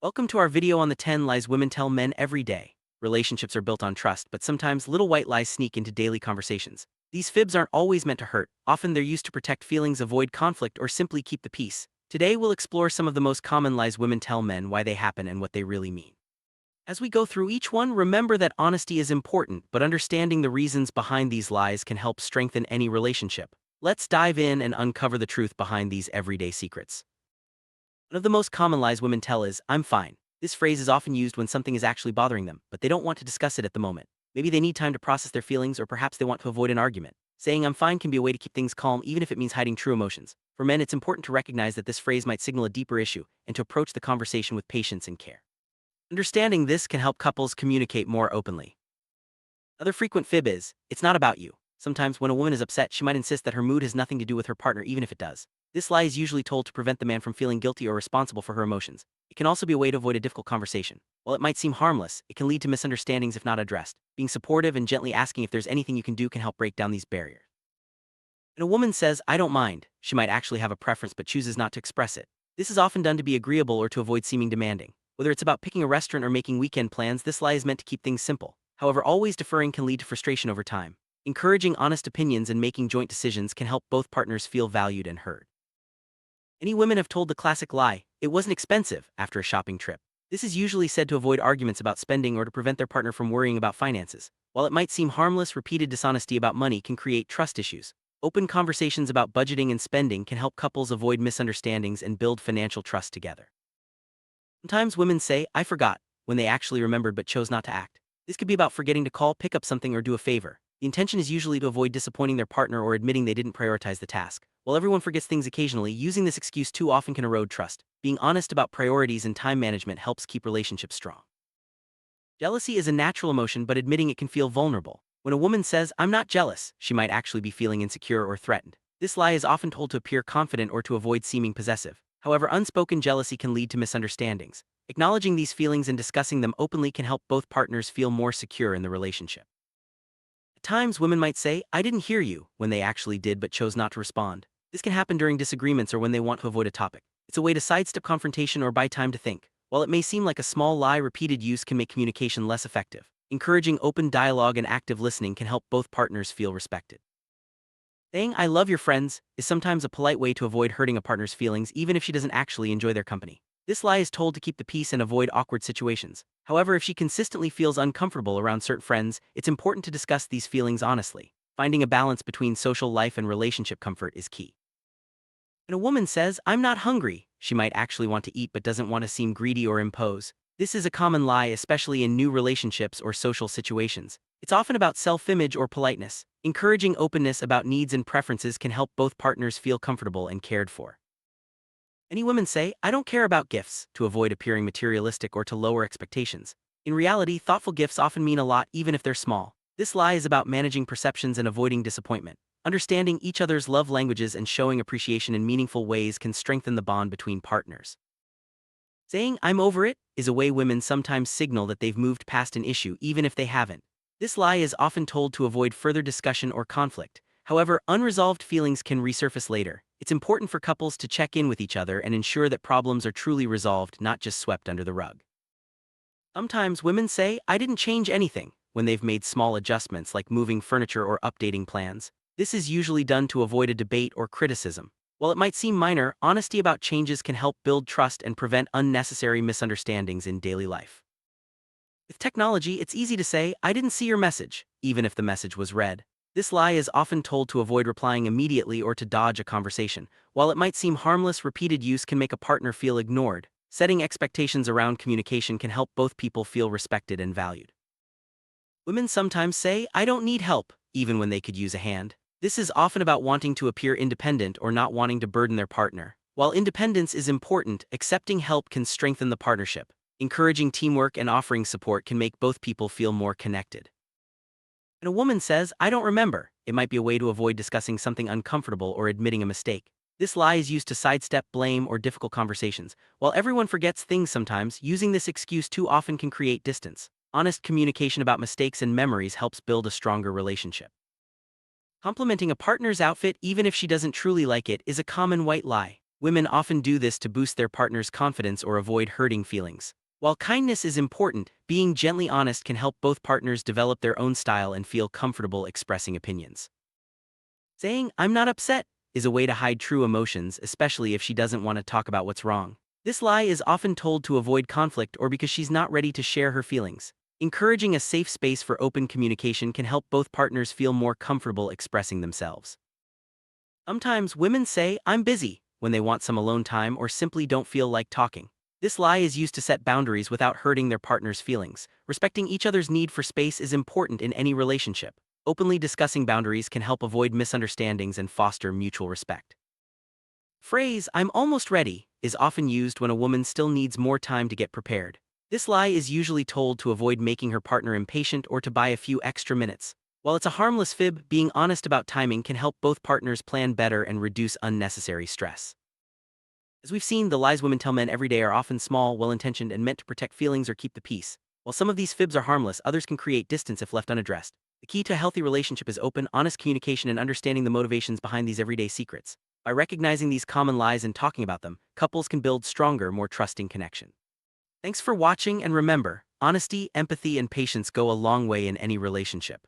Welcome to our video on the 10 lies women tell men every day. Relationships are built on trust, but sometimes little white lies sneak into daily conversations. These fibs aren't always meant to hurt. Often they're used to protect feelings, avoid conflict, or simply keep the peace. Today we'll explore some of the most common lies women tell men, why they happen, and what they really mean. As we go through each one, remember that honesty is important, but understanding the reasons behind these lies can help strengthen any relationship. Let's dive in and uncover the truth behind these everyday secrets. One of the most common lies women tell is, "I'm fine." This phrase is often used when something is actually bothering them, but they don't want to discuss it at the moment. Maybe they need time to process their feelings, or perhaps they want to avoid an argument. Saying "I'm fine" can be a way to keep things calm, even if it means hiding true emotions. For men, it's important to recognize that this phrase might signal a deeper issue, and to approach the conversation with patience and care. Understanding this can help couples communicate more openly. Another frequent fib is, "It's not about you." Sometimes when a woman is upset, she might insist that her mood has nothing to do with her partner, even if it does. This lie is usually told to prevent the man from feeling guilty or responsible for her emotions. It can also be a way to avoid a difficult conversation. While it might seem harmless, it can lead to misunderstandings if not addressed. Being supportive and gently asking if there's anything you can do can help break down these barriers. When a woman says, "I don't mind," she might actually have a preference but chooses not to express it. This is often done to be agreeable or to avoid seeming demanding. Whether it's about picking a restaurant or making weekend plans, this lie is meant to keep things simple. However, always deferring can lead to frustration over time. Encouraging honest opinions and making joint decisions can help both partners feel valued and heard. Many women have told the classic lie, "It wasn't expensive," after a shopping trip. This is usually said to avoid arguments about spending or to prevent their partner from worrying about finances. While it might seem harmless, repeated dishonesty about money can create trust issues. Open conversations about budgeting and spending can help couples avoid misunderstandings and build financial trust together. Sometimes women say, "I forgot," when they actually remembered but chose not to act. This could be about forgetting to call, pick up something, or do a favor. The intention is usually to avoid disappointing their partner or admitting they didn't prioritize the task. While everyone forgets things occasionally, using this excuse too often can erode trust. Being honest about priorities and time management helps keep relationships strong. Jealousy is a natural emotion, but admitting it can feel vulnerable. When a woman says, "I'm not jealous," she might actually be feeling insecure or threatened. This lie is often told to appear confident or to avoid seeming possessive. However, unspoken jealousy can lead to misunderstandings. Acknowledging these feelings and discussing them openly can help both partners feel more secure in the relationship. At times, women might say, "I didn't hear you," when they actually did but chose not to respond. This can happen during disagreements or when they want to avoid a topic. It's a way to sidestep confrontation or buy time to think. While it may seem like a small lie, repeated use can make communication less effective. Encouraging open dialogue and active listening can help both partners feel respected. Saying "I love your friends" is sometimes a polite way to avoid hurting a partner's feelings, even if she doesn't actually enjoy their company. This lie is told to keep the peace and avoid awkward situations. However, if she consistently feels uncomfortable around certain friends, it's important to discuss these feelings honestly. Finding a balance between social life and relationship comfort is key. When a woman says, "I'm not hungry," she might actually want to eat but doesn't want to seem greedy or impose. This is a common lie, especially in new relationships or social situations. It's often about self-image or politeness. Encouraging openness about needs and preferences can help both partners feel comfortable and cared for. Many women say, "I don't care about gifts," to avoid appearing materialistic or to lower expectations. In reality, thoughtful gifts often mean a lot, even if they're small. This lie is about managing perceptions and avoiding disappointment. Understanding each other's love languages and showing appreciation in meaningful ways can strengthen the bond between partners. Saying "I'm over it" is a way women sometimes signal that they've moved past an issue, even if they haven't. This lie is often told to avoid further discussion or conflict. However, unresolved feelings can resurface later. It's important for couples to check in with each other and ensure that problems are truly resolved, not just swept under the rug. Sometimes women say, "I didn't change anything," when they've made small adjustments like moving furniture or updating plans. This is usually done to avoid a debate or criticism. While it might seem minor, honesty about changes can help build trust and prevent unnecessary misunderstandings in daily life. With technology, it's easy to say, "I didn't see your message," even if the message was read. This lie is often told to avoid replying immediately or to dodge a conversation. While it might seem harmless, repeated use can make a partner feel ignored. Setting expectations around communication can help both people feel respected and valued. Women sometimes say, "I don't need help," even when they could use a hand. This is often about wanting to appear independent or not wanting to burden their partner. While independence is important, accepting help can strengthen the partnership. Encouraging teamwork and offering support can make both people feel more connected. When a woman says, "I don't remember," it might be a way to avoid discussing something uncomfortable or admitting a mistake. This lie is used to sidestep blame or difficult conversations. While everyone forgets things sometimes, using this excuse too often can create distance. Honest communication about mistakes and memories helps build a stronger relationship. Complimenting a partner's outfit even if she doesn't truly like it is a common white lie. Women often do this to boost their partner's confidence or avoid hurting feelings. While kindness is important, being gently honest can help both partners develop their own style and feel comfortable expressing opinions. Saying, "I'm not upset," is a way to hide true emotions, especially if she doesn't want to talk about what's wrong. This lie is often told to avoid conflict or because she's not ready to share her feelings. Encouraging a safe space for open communication can help both partners feel more comfortable expressing themselves. Sometimes women say, "I'm busy," when they want some alone time or simply don't feel like talking. This lie is used to set boundaries without hurting their partner's feelings. Respecting each other's need for space is important in any relationship. Openly discussing boundaries can help avoid misunderstandings and foster mutual respect. Phrase, "I'm almost ready," is often used when a woman still needs more time to get prepared. This lie is usually told to avoid making her partner impatient or to buy a few extra minutes. While it's a harmless fib, being honest about timing can help both partners plan better and reduce unnecessary stress. As we've seen, the lies women tell men every day are often small, well-intentioned, and meant to protect feelings or keep the peace. While some of these fibs are harmless, others can create distance if left unaddressed. The key to a healthy relationship is open, honest communication and understanding the motivations behind these everyday secrets. By recognizing these common lies and talking about them, couples can build stronger, more trusting connection. Thanks for watching, and remember, honesty, empathy, and patience go a long way in any relationship.